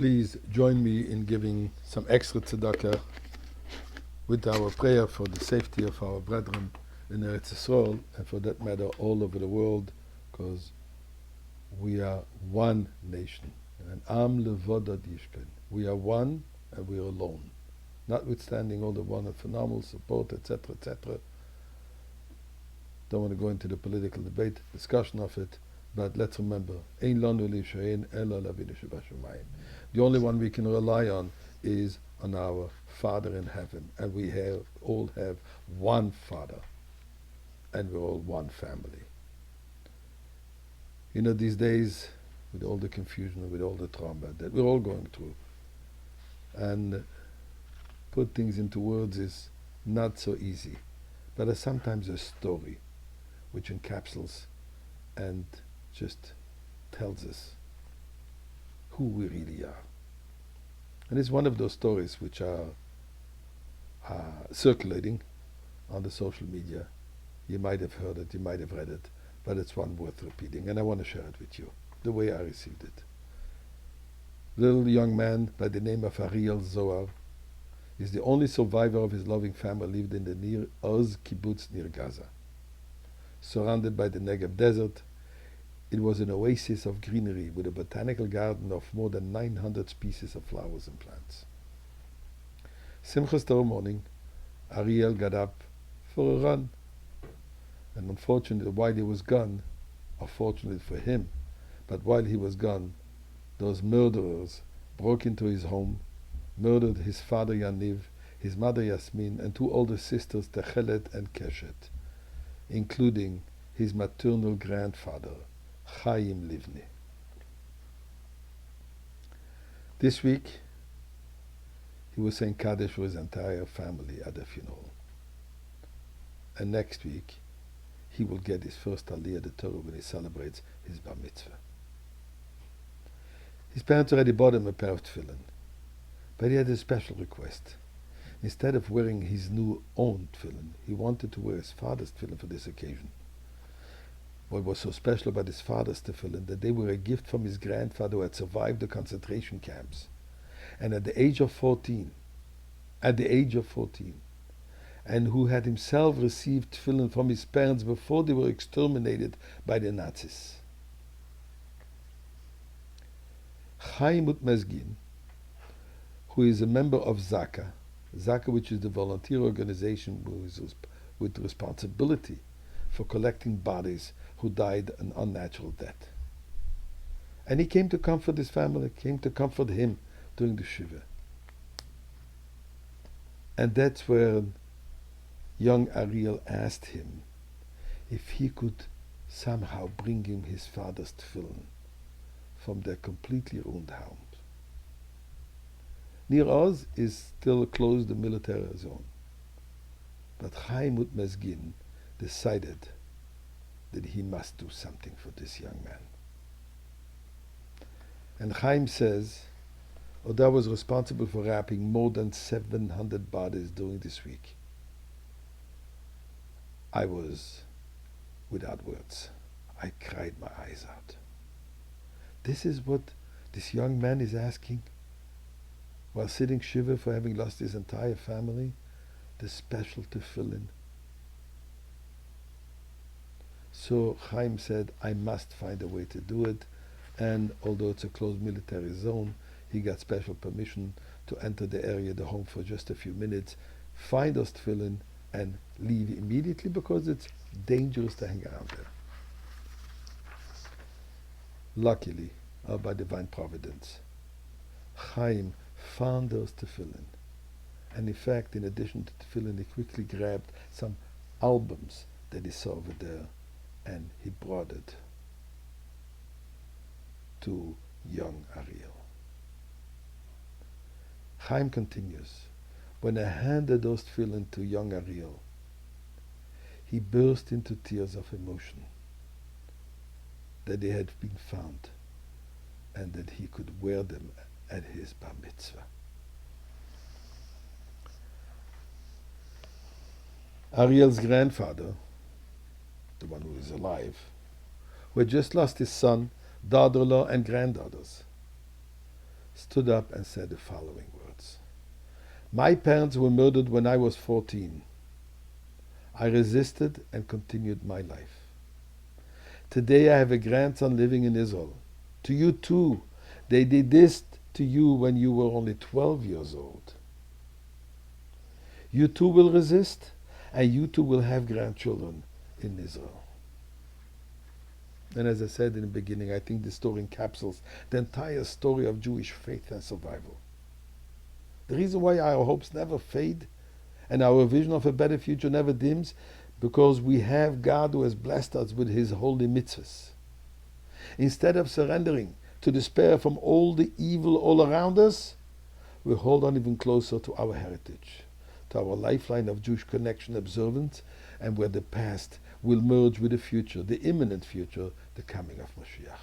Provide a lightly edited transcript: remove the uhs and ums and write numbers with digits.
Please join me in giving some extra tzedakah with our prayer for the safety of our brethren in Eretz Yisrael, and for that matter all over the world, because we are one nation. And Am levodad yishken. We are one and we are alone. Notwithstanding all the phenomenal support, etc., etc. Don't want to go into the political debate, discussion of it, but let's remember, Ein lanu lishayin ela lavinu shebashamayim. The only one we can rely on is on our Father in heaven, and we all have one Father, and we're all one family. You know, these days, with all the confusion, with all the trauma that we're all going through, and put things into words is not so easy, but there's sometimes a story which encapsulates and just tells us who we really are. And it's one of those stories which are circulating on the social media. You might have heard it, you might have read it, but it's one worth repeating, and I want to share it with you, the way I received it. Little young man by the name of Ariel Zohar is the only survivor of his loving family, lived in the near Oz kibbutz near Gaza. Surrounded by the Negev desert, it was an oasis of greenery with a botanical garden of more than 900 species of flowers and plants. Simchas Torah morning, Ariel got up for a run, and unfortunately while he was gone, or fortunately for him, but while he was gone, those murderers broke into his home, murdered his father Yaniv, his mother Yasmin, and two older sisters Techelet and Keshet, including his maternal grandfather, Chaim Livni. This week, he was saying Kaddish for his entire family at the funeral. And next week, he will get his first Aliyah the Torah when he celebrates his Bar Mitzvah. His parents already bought him a pair of tefillin, but he had a special request. Instead of wearing his new own tefillin, he wanted to wear his father's tefillin for this occasion. What was so special about his father's tefillin, that they were a gift from his grandfather who had survived the concentration camps. And at the age of 14, and who had himself received tefillin from his parents before they were exterminated by the Nazis. Chaim Mezgin, who is a member of Zaka, which is the volunteer organization with responsibility for collecting bodies who died an unnatural death. And he came to comfort his family, came to comfort him during the Shiva. And that's where young Ariel asked him if he could somehow bring him his father's tefillin from their completely ruined house. Near Oz is still closed the military zone. But Chaim Mezgin decided that he must do something for this young man. And Chaim says, Oda was responsible for wrapping more than 700 bodies during this week. I was without words. I cried my eyes out. This is what this young man is asking while sitting shiva for having lost his entire family, the special tefillin. So Chaim said, I must find a way to do it, and although it's a closed military zone, he got special permission to enter the area, the home, for just a few minutes, find those tefillin, and leave immediately because it's dangerous to hang around there. Luckily, or by divine providence, Chaim found those tefillin. And in fact, in addition to tefillin, he quickly grabbed some albums that he saw over there, and he brought it to young Ariel. Chaim continues, when I handed those tefillin to young Ariel, he burst into tears of emotion that they had been found and that he could wear them at his bar mitzvah. Ariel's grandfather, the one who is alive, who had just lost his son, daughter-in-law, and granddaughters, stood up and said the following words. My parents were murdered when I was 14. I resisted and continued my life. Today I have a grandson living in Israel. To you too, they did this to you when you were only 12 years old. You too will resist, and you too will have grandchildren in Israel. And as I said in the beginning, I think this story encapsulates the entire story of Jewish faith and survival. The reason why our hopes never fade and our vision of a better future never dims, because we have God who has blessed us with His holy mitzvahs. Instead of surrendering to despair from all the evil all around us, we hold on even closer to our heritage, to our lifeline of Jewish connection observance, and where the past will merge with the future, the imminent future, the coming of Mashiach.